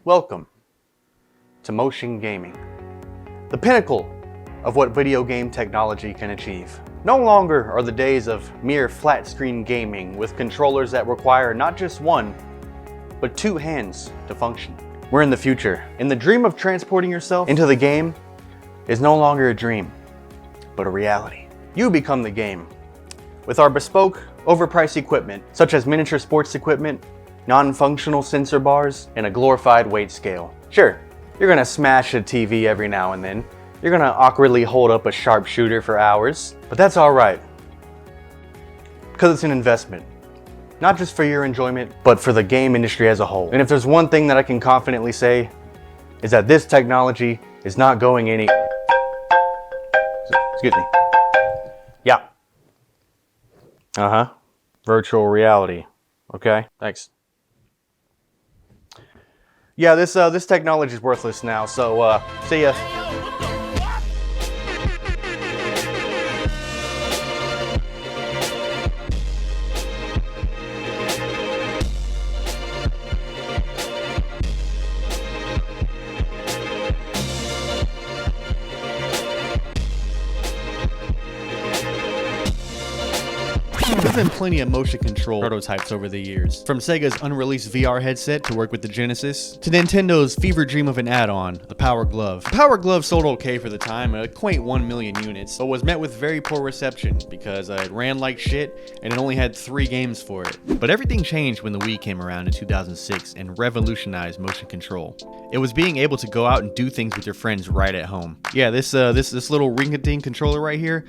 Welcome to motion gaming, the pinnacle of what video game technology can achieve. No longer are the days of mere flat screen gaming with controllers that require not just one, but two hands to function. We're in the future, and the dream of transporting yourself into the game is no longer a dream, but a reality. You become the game with our bespoke, overpriced equipment, such as miniature sports equipment, non-functional sensor bars, and a glorified weight scale. Sure, you're gonna smash a TV every now and then. You're gonna awkwardly hold up a sharpshooter for hours, but that's all right, because it's an investment. Not just for your enjoyment, but for the game industry as a whole. And if there's one thing that I can confidently say, is that this technology is not going any... Excuse me. Yeah. Virtual reality. Okay, thanks. Yeah, this technology is worthless now, so see ya. There's been plenty of motion control prototypes over the years, from Sega's unreleased VR headset to work with the Genesis, to Nintendo's fever dream of an add-on, the Power Glove. The Power Glove sold okay for the time, a quaint 1 million units, but was met with very poor reception because it ran like shit and it only had 3 games for it. But everything changed when the Wii came around in 2006 and revolutionized motion control. It was being able to go out and do things with your friends right at home. Yeah, this little ring-a-ding controller right here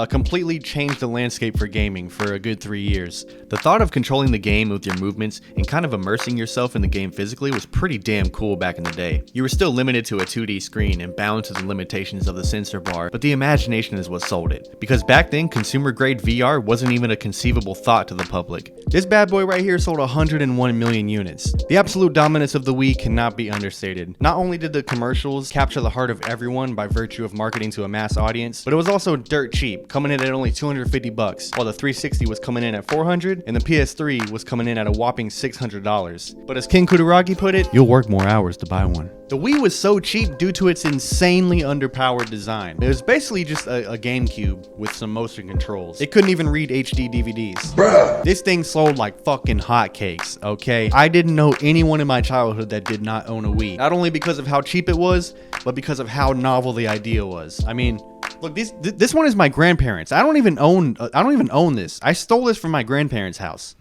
completely changed the landscape for gaming for a good 3 years. The thought of controlling the game with your movements and kind of immersing yourself in the game physically was pretty damn cool back in the day. You were still limited to a 2D screen and bound to the limitations of the sensor bar, but the imagination is what sold it. Because back then, consumer-grade VR wasn't even a conceivable thought to the public. This bad boy right here sold 101 million units. The absolute dominance of the Wii cannot be understated. Not only did the commercials capture the heart of everyone by virtue of marketing to a mass audience, but it was also dirt cheap, coming in at only $250, while the 360 was coming in at $400 and the PS3 was coming in at a whopping $600. But as King Kutaragi put it, you'll work more hours to buy one. The Wii was so cheap due to its insanely underpowered design. It was basically just a GameCube with some motion controls. It couldn't even read HD DVDs. Bruh. This thing sold like fucking hotcakes, okay? I didn't know anyone in my childhood that did not own a Wii. Not only because of how cheap it was, but because of how novel the idea was. I mean, look, this one is my grandparents'. I don't even own this. I stole this from my grandparents' house.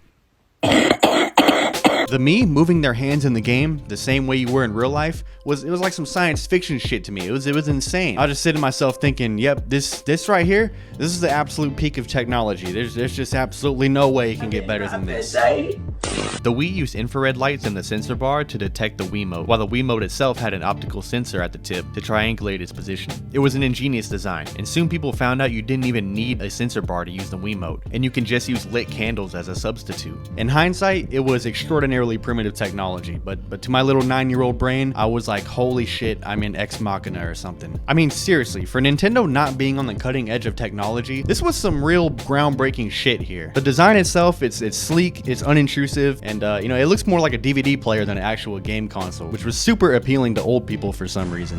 The me moving their hands in the game the same way you were in real life was like some science fiction shit to me. It was insane. I just sit to myself thinking, yep, this right here, this is the absolute peak of technology. There's just absolutely no way it can get better than this. The Wii used infrared lights in the sensor bar to detect the Wiimote, while the Wiimote itself had an optical sensor at the tip to triangulate its position. It was an ingenious design, and soon people found out you didn't even need a sensor bar to use the Wiimote, and you can just use lit candles as a substitute. In hindsight, it was extraordinarily primitive technology, but to my little 9-year-old brain, I was like, holy shit, I'm in Ex Machina or something. I mean, seriously, for Nintendo not being on the cutting edge of technology, this was some real groundbreaking shit here. The design itself, it's sleek, it's unintrusive, and it looks more like a DVD player than an actual game console, which was super appealing to old people for some reason.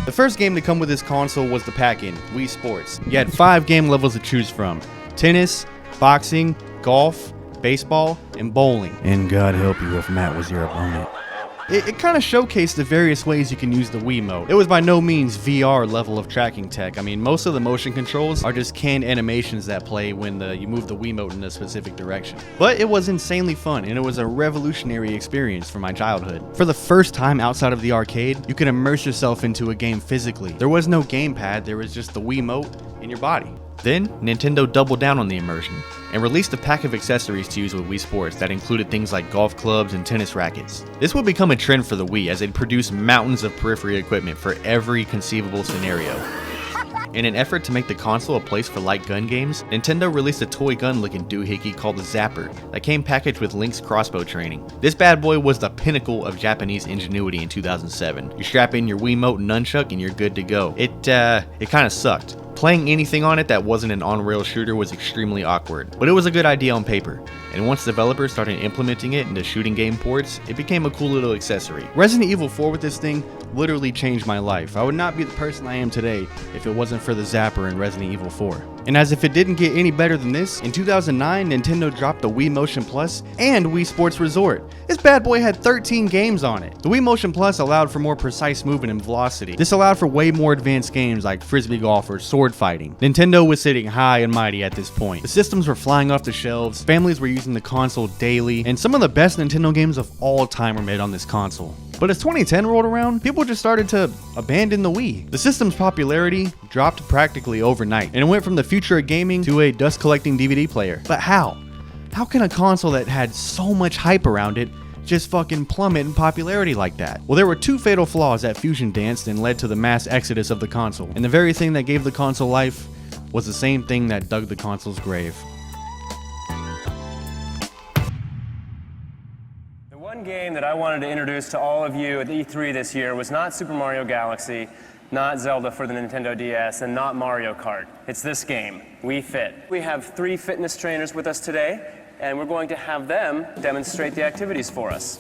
The first game to come with this console was the pack-in, Wii Sports. You had 5 game levels to choose from: tennis, boxing, golf, baseball, and bowling. And God help you if Matt was your opponent. It kind of showcased the various ways you can use the Wiimote. It was by no means VR level of tracking tech. I mean, most of the motion controls are just canned animations that play when you move the Wiimote in a specific direction. But it was insanely fun, and it was a revolutionary experience for my childhood. For the first time outside of the arcade, you could immerse yourself into a game physically. There was no gamepad, there was just the Wiimote in your body. Then, Nintendo doubled down on the immersion and released a pack of accessories to use with Wii Sports that included things like golf clubs and tennis rackets. This would become a trend for the Wii as it produced mountains of periphery equipment for every conceivable scenario. In an effort to make the console a place for light gun games, Nintendo released a toy gun looking doohickey called the Zapper that came packaged with Link's crossbow training. This bad boy was the pinnacle of Japanese ingenuity in 2007. You strap in your Wiimote and nunchuck and you're good to go. It kinda sucked. Playing anything on it that wasn't an on-rail shooter was extremely awkward, but it was a good idea on paper, and once developers started implementing it into shooting game ports, it became a cool little accessory. Resident Evil 4 with this thing literally changed my life. I would not be the person I am today if it wasn't for the zapper in Resident Evil 4. And as if it didn't get any better than this, in 2009, Nintendo dropped the Wii Motion Plus and Wii Sports Resort. This bad boy had 13 games on it. The Wii Motion Plus allowed for more precise movement and velocity. This allowed for way more advanced games like frisbee golf or sword fighting. Nintendo was sitting high and mighty at this point. The systems were flying off the shelves, families were using the console daily, and some of the best Nintendo games of all time were made on this console. But as 2010 rolled around, people just started to abandon the Wii. The system's popularity dropped practically overnight, and it went from the future of gaming to a dust-collecting DVD player. But how? How can a console that had so much hype around it just fucking plummet in popularity like that? Well, there were two fatal flaws that fusion danced and led to the mass exodus of the console. And the very thing that gave the console life was the same thing that dug the console's grave. One game that I wanted to introduce to all of you at E3 this year was not Super Mario Galaxy, not Zelda for the Nintendo DS, and not Mario Kart. It's this game, Wii Fit. We have 3 fitness trainers with us today, and we're going to have them demonstrate the activities for us.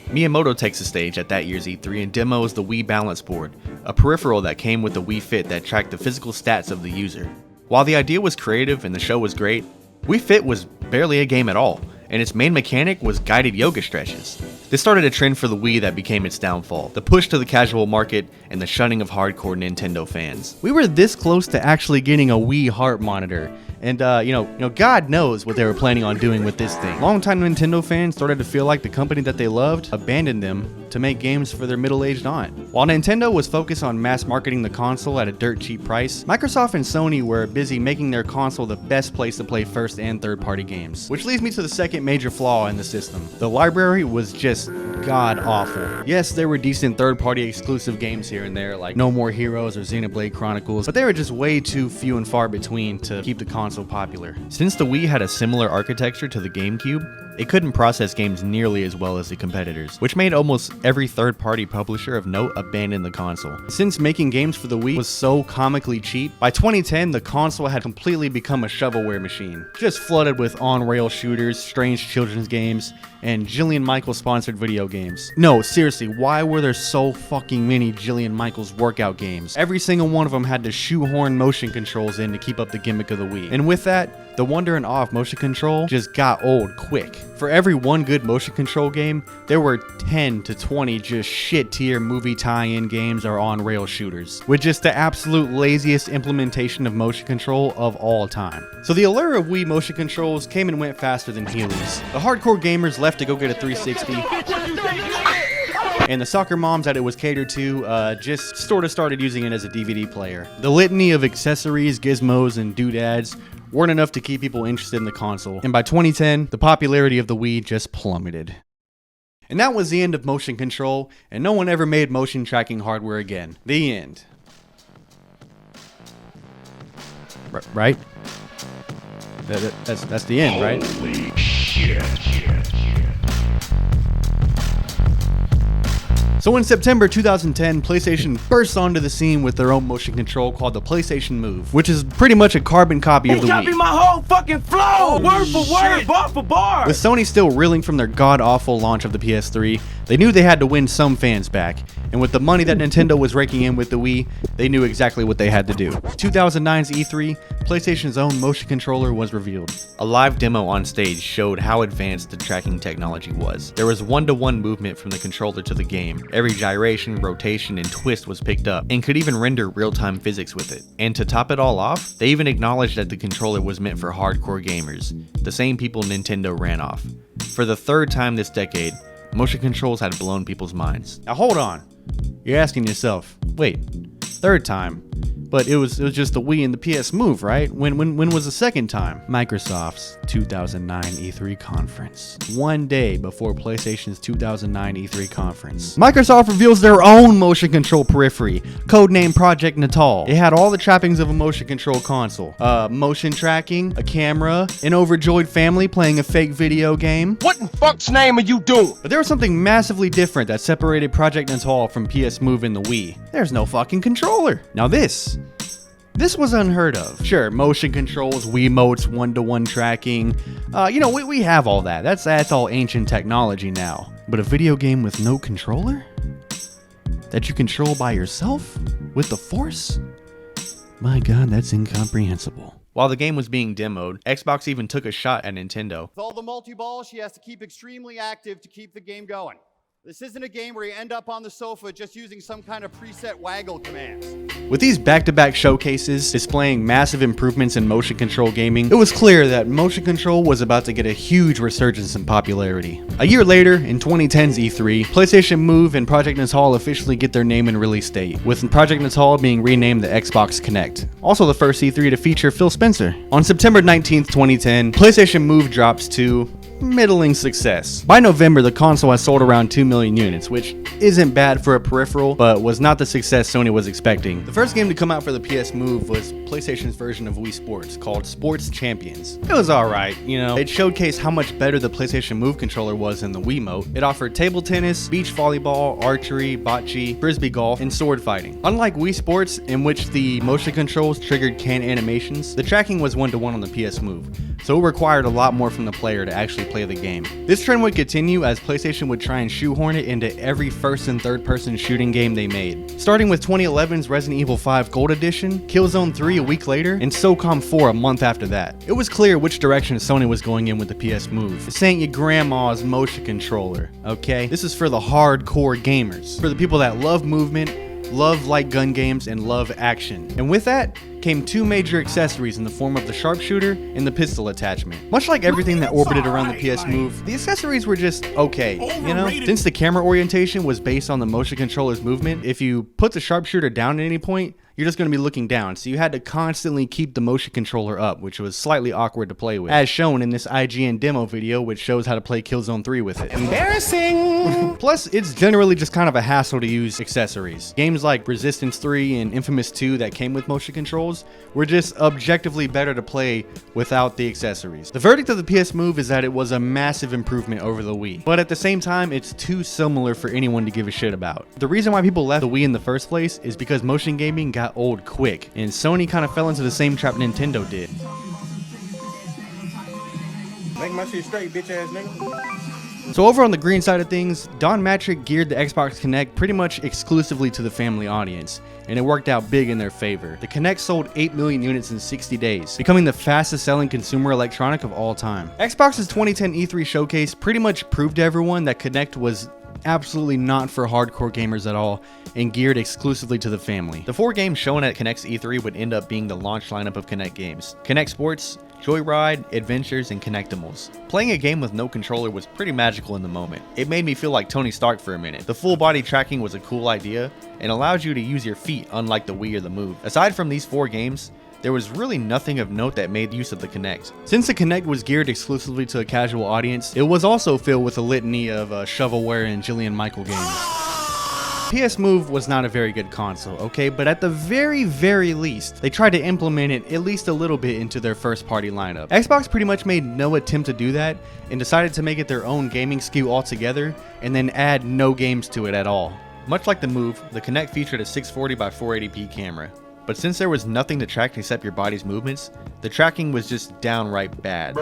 Miyamoto takes the stage at that year's E3 and demos the Wii Balance Board, a peripheral that came with the Wii Fit that tracked the physical stats of the user. While the idea was creative and the show was great, Wii Fit was barely a game at all, and its main mechanic was guided yoga stretches. This started a trend for the Wii that became its downfall, the push to the casual market and the shunning of hardcore Nintendo fans. We were this close to actually getting a Wii heart monitor, and God knows what they were planning on doing with this thing. Longtime Nintendo fans started to feel like the company that they loved abandoned them to make games for their middle-aged aunt. While Nintendo was focused on mass marketing the console at a dirt cheap price, Microsoft and Sony were busy making their console the best place to play first and third-party games. Which leads me to the second major flaw in the system. The library was just god-awful. Yes, there were decent third-party exclusive games here and there, like No More Heroes or Xenoblade Chronicles, but they were just way too few and far between to keep the console popular. Since the Wii had a similar architecture to the GameCube, it couldn't process games nearly as well as the competitors, which made almost every third-party publisher of note abandon the console. Since making games for the Wii was so comically cheap, by 2010 the console had completely become a shovelware machine, just flooded with on-rail shooters, strange children's games, and Jillian Michaels sponsored video games. No, seriously, why were there so fucking many Jillian Michaels workout games? Every single one of them had to shoehorn motion controls in to keep up the gimmick of the Wii. And with that, the wonder and awe of motion control just got old quick. For every one good motion control game, there were 10 to 20 just shit tier movie tie-in games or on-rail shooters, with just the absolute laziest implementation of motion control of all time. So the allure of Wii motion controls came and went faster than Heelys. The hardcore gamers left to go get a 360, and the soccer moms that it was catered to just sort of started using it as a DVD player. The litany of accessories, gizmos, and doodads weren't enough to keep people interested in the console, and by 2010, the popularity of the Wii just plummeted. And that was the end of motion control, and no one ever made motion tracking hardware again. The end. Right? That's the end, right? Holy shit. So in September 2010, PlayStation burst onto the scene with their own motion control called the PlayStation Move, which is pretty much a carbon copy of the Wii. He copied my whole fucking flow, word for word, bar for bar. With Sony still reeling from their god-awful launch of the PS3, they knew they had to win some fans back, and with the money that Nintendo was raking in with the Wii, they knew exactly what they had to do. 2009's E3, PlayStation's own motion controller was revealed. A live demo on stage showed how advanced the tracking technology was. There was one-to-one movement from the controller to the game. Every gyration, rotation, and twist was picked up, and could even render real-time physics with it. And to top it all off, they even acknowledged that the controller was meant for hardcore gamers, the same people Nintendo ran off. For the third time this decade, motion controls had blown people's minds. Now hold on, you're asking yourself, wait, third time? But it was just the Wii and the PS Move, right? When was the second time? Microsoft's 2009 E3 conference. One day before PlayStation's 2009 E3 conference, Microsoft reveals their own motion control periphery, codenamed Project Natal. It had all the trappings of a motion control console. Motion tracking, a camera, an overjoyed family playing a fake video game. What in fuck's name are you doing? But there was something massively different that separated Project Natal from PS Move and the Wii. There's no fucking controller. Now this This was unheard of. Sure, motion controls, Wiimotes, one-to-one tracking, we have all that. That's all ancient technology now. But a video game with no controller? That you control by yourself? With the Force? My God, that's incomprehensible. While the game was being demoed, Xbox even took a shot at Nintendo. With all the multi-ball, she has to keep extremely active to keep the game going. This isn't a game where you end up on the sofa just using some kind of preset waggle commands. With these back-to-back showcases displaying massive improvements in motion control gaming, it was clear that motion control was about to get a huge resurgence in popularity. A year later, in 2010's E3, PlayStation Move and Project Natal officially get their name and release date, with Project Natal being renamed the Xbox Kinect. Also the first E3 to feature Phil Spencer. On September 19th, 2010, PlayStation Move drops to middling success. By November, the console has sold around 2 million units, which isn't bad for a peripheral, but was not the success Sony was expecting. The first game to come out for the PS Move was PlayStation's version of Wii Sports, called Sports Champions. It was alright, it showcased how much better the PlayStation Move controller was than the Wiimote. It offered table tennis, beach volleyball, archery, bocce, frisbee golf, and sword fighting. Unlike Wii Sports, in which the motion controls triggered canned animations, the tracking was one-to-one on the PS Move, so it required a lot more from the player to actually play the game. This trend would continue as PlayStation would try and shoehorn it into every first and third person shooting game they made. Starting with 2011's Resident Evil 5 Gold Edition, Killzone 3 a week later, and SOCOM 4 a month after that. It was clear which direction Sony was going in with the PS Move. This ain't your grandma's motion controller, okay? This is for the hardcore gamers, for the people that love movement, love light gun games, and love action. And with that came two major accessories in the form of the sharpshooter and the pistol attachment. Much like everything that orbited around the PS Move, the accessories were just okay, Since the camera orientation was based on the motion controller's movement, if you put the sharpshooter down at any point, you're just going to be looking down, so you had to constantly keep the motion controller up, which was slightly awkward to play with, as shown in this IGN demo video, which shows how to play Killzone 3 with it. Embarrassing! Plus, it's generally just kind of a hassle to use accessories. Games like Resistance 3 and Infamous 2 that came with motion controls were just objectively better to play without the accessories. The verdict of the PS Move is that it was a massive improvement over the Wii, but at the same time, it's too similar for anyone to give a shit about. The reason why people left the Wii in the first place is because motion gaming got old quick, and Sony kind of fell into the same trap Nintendo did. Make my shit straight, bitch ass nigga. So over on the green side of things, Don Matrick geared the Xbox Kinect pretty much exclusively to the family audience, and it worked out big in their favor. The Kinect sold 8 million units in 60 days, becoming the fastest selling consumer electronic of all time. Xbox's 2010 E3 showcase pretty much proved to everyone that Kinect was absolutely not for hardcore gamers at all, and geared exclusively to the family. The 4 games shown at Kinect's E3 would end up being the launch lineup of Kinect games: Kinect Sports, Joyride, Adventures, and Kinectimals. Playing a game with no controller was pretty magical in the moment. It made me feel like Tony Stark for a minute. The full body tracking was a cool idea, and allowed you to use your feet unlike the Wii or the Move. Aside from these 4 games, there was really nothing of note that made use of the Kinect. Since the Kinect was geared exclusively to a casual audience, it was also filled with a litany of shovelware and Jillian Michael games. PS Move was not a very good console, okay, but at the very least, they tried to implement it at least a little bit into their first party lineup. Xbox pretty much made no attempt to do that, and decided to make it their own gaming SKU altogether, and then add no games to it at all. Much like the Move, the Kinect featured a 640 by 480p camera. But since there was nothing to track except your body's movements, the tracking was just downright bad.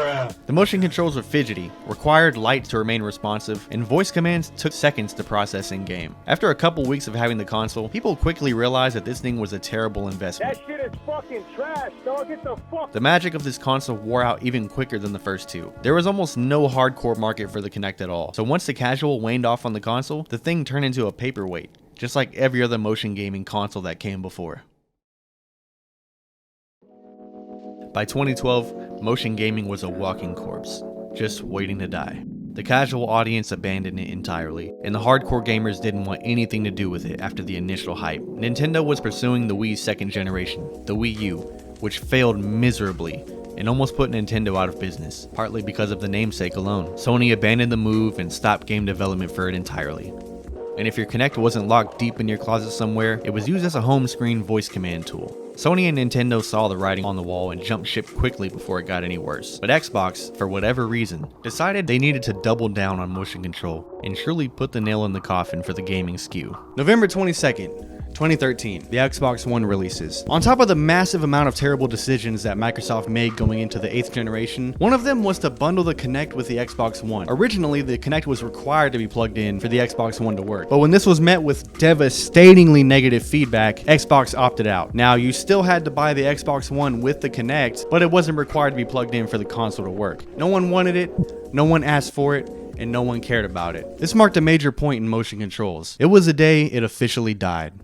The motion controls were fidgety, required light to remain responsive, and voice commands took seconds to process in-game. After a couple weeks of having the console, people quickly realized that this thing was a terrible investment. That shit is fucking trash, dog. Get the fuck. The magic of this console wore out even quicker than the first two. There was almost no hardcore market for the Kinect at all, so once the casual waned off on the console, the thing turned into a paperweight, just like every other motion gaming console that came before. By 2012, motion gaming was a walking corpse, just waiting to die. The casual audience abandoned it entirely, and the hardcore gamers didn't want anything to do with it after the initial hype. Nintendo was pursuing the Wii's second generation, the Wii U, which failed miserably and almost put Nintendo out of business, partly because of the namesake alone. Sony abandoned the Move and stopped game development for it entirely. And if your Kinect wasn't locked deep in your closet somewhere, it was used as a home screen voice command tool. Sony and Nintendo saw the writing on the wall and jumped ship quickly before it got any worse. But Xbox, for whatever reason, decided they needed to double down on motion control and truly put the nail in the coffin for the gaming SKU. November 22nd, 2013, the Xbox One releases. On top of the massive amount of terrible decisions that Microsoft made going into the 8th generation, one of them was to bundle the Kinect with the Xbox One. Originally, the Kinect was required to be plugged in for the Xbox One to work, but when this was met with devastatingly negative feedback, Xbox opted out. Now, you still had to buy the Xbox One with the Kinect, but it wasn't required to be plugged in for the console to work. No one wanted it, no one asked for it, and no one cared about it. This marked a major point in motion controls. It was the day it officially died.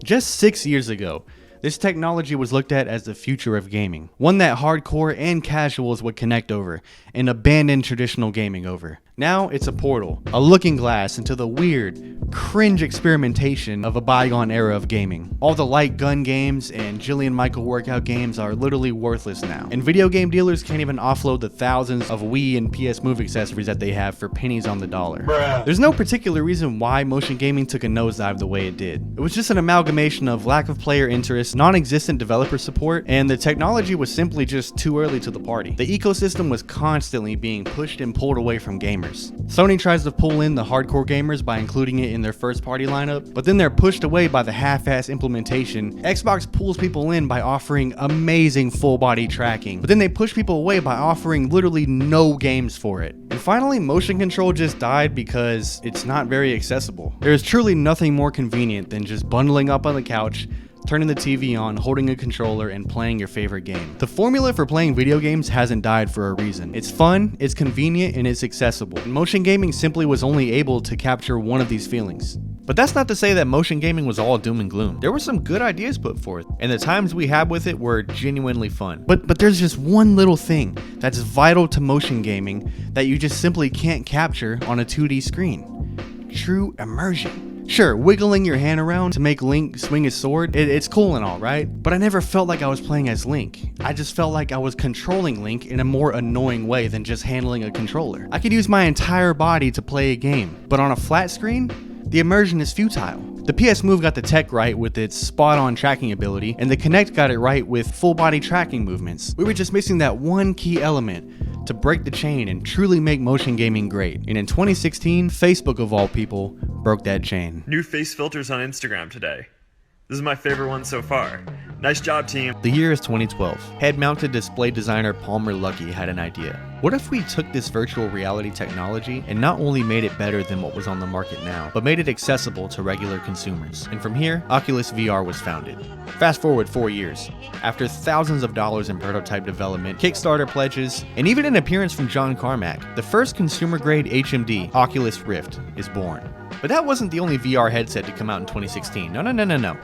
Just 6 years ago, this technology was looked at as the future of gaming, one that hardcore and casuals would connect over and abandon traditional gaming over. Now it's a portal, a looking glass into the weird, cringe experimentation of a bygone era of gaming. All the light gun games and Jillian Michael workout games are literally worthless now, and video game dealers can't even offload the thousands of Wii and PS Move accessories that they have for pennies on the dollar. There's no particular reason why motion gaming took a nosedive the way it did. It was just an amalgamation of lack of player interest, non-existent developer support, and the technology was simply just too early to the party. The ecosystem was constantly being pushed and pulled away from gamers. Sony tries to pull in the hardcore gamers by including it in their first party lineup, but then they're pushed away by the half-ass implementation. Xbox pulls people in by offering amazing full body tracking, but then they push people away by offering literally no games for it. And finally, motion control just died because it's not very accessible. There is truly nothing more convenient than just bundling up on the couch, turning the TV on, holding a controller, and playing your favorite game. The formula for playing video games hasn't died for a reason. It's fun, it's convenient, and it's accessible. And motion gaming simply was only able to capture one of these feelings. But that's not to say that motion gaming was all doom and gloom. There were some good ideas put forth, and the times we had with it were genuinely fun. But there's just one little thing that's vital to motion gaming that you just simply can't capture on a 2D screen. True immersion. Sure, wiggling your hand around to make Link swing his sword, it's cool and all, right? But I never felt like I was playing as Link. I just felt like I was controlling Link in a more annoying way than just handling a controller. I could use my entire body to play a game, but on a flat screen, the immersion is futile. The PS Move got the tech right with its spot-on tracking ability, and the Kinect got it right with full-body tracking movements. We were just missing that one key element to break the chain and truly make motion gaming great. And in 2016, Facebook of all people broke that chain. New face filters on Instagram today. This is my favorite one so far. Nice job, team. The year is 2012. Head-mounted display designer Palmer Luckey had an idea. What if we took this virtual reality technology and not only made it better than what was on the market now, but made it accessible to regular consumers? And from here, Oculus VR was founded. Fast forward 4 years. After thousands of dollars in prototype development, Kickstarter pledges, and even an appearance from John Carmack, the first consumer-grade HMD, Oculus Rift, is born. But that wasn't the only VR headset to come out in 2016. No.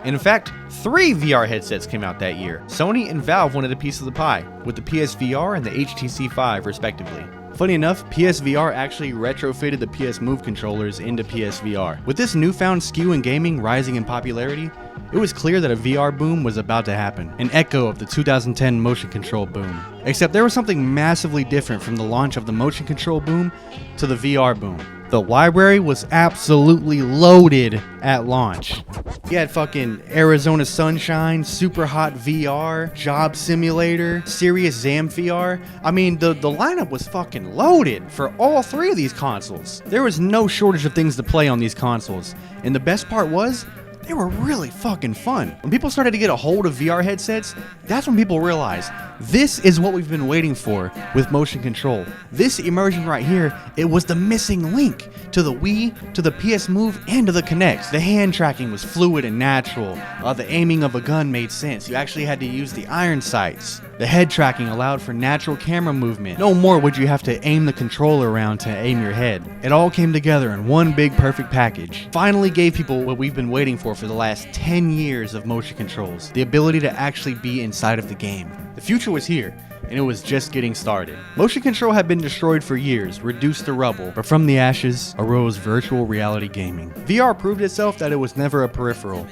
In fact, 3 VR headsets came out that year. Sony and Valve wanted a piece of the pie, with the PSVR and the HTC Vive respectively. Funny enough, PSVR actually retrofitted the PS Move controllers into PSVR. With this newfound skew in gaming rising in popularity, it was clear that a VR boom was about to happen, an echo of the 2010 motion control boom. Except there was something massively different from the launch of the motion control boom to the VR boom. The library was absolutely loaded at launch. You had fucking Arizona Sunshine, Super Hot VR, Job Simulator, Serious Zam VR. I mean, the lineup was fucking loaded for all 3 of these consoles. There was no shortage of things to play on these consoles. And the best part was, they were really fucking fun. When people started to get a hold of VR headsets, that's when people realized this is what we've been waiting for with motion control. This immersion right here, it was the missing link to the Wii, to the PS Move, and to the Kinect. The hand tracking was fluid and natural. The aiming of a gun made sense. You actually had to use the iron sights. The head tracking allowed for natural camera movement. No more would you have to aim the controller around to aim your head. It all came together in one big perfect package. Finally gave people what we've been waiting for the last 10 years of motion controls, the ability to actually be inside of the game. The future was here, and it was just getting started. Motion control had been destroyed for years, reduced to rubble, but from the ashes arose virtual reality gaming. VR proved itself that it was never a peripheral.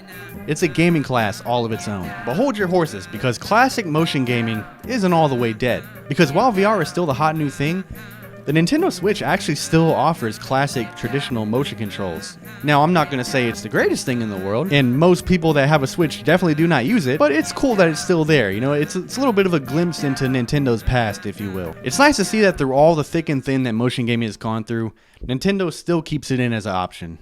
It's a gaming class all of its own. But hold your horses, because classic motion gaming isn't all the way dead. Because while VR is still the hot new thing, the Nintendo Switch actually still offers classic traditional motion controls. Now, I'm not going to say it's the greatest thing in the world, and most people that have a Switch definitely do not use it, but it's cool that it's still there. You know, it's a little bit of a glimpse into Nintendo's past, if you will. It's nice to see that through all the thick and thin that motion gaming has gone through, Nintendo still keeps it in as an option.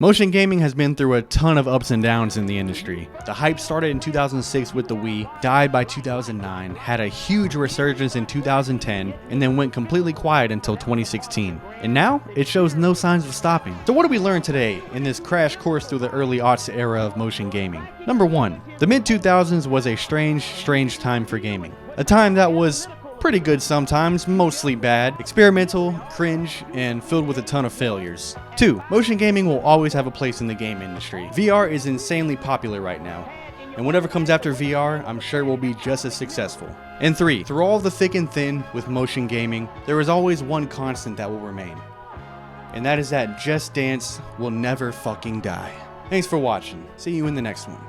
Motion gaming has been through a ton of ups and downs in the industry. The hype started in 2006 with the Wii, died by 2009, had a huge resurgence in 2010, and then went completely quiet until 2016. And now, it shows no signs of stopping. So what do we learn today in this crash course through the early aughts era of motion gaming? Number 1. The mid-2000s was a strange time for gaming. A time that was pretty good sometimes, mostly bad, experimental, cringe, and filled with a ton of failures. 2. Motion gaming will always have a place in the game industry. VR is insanely popular right now, and whatever comes after VR, I'm sure will be just as successful. And 3. Through all the thick and thin with motion gaming, there is always one constant that will remain, and that is that Just Dance will never fucking die. Thanks for watching. See you in the next one.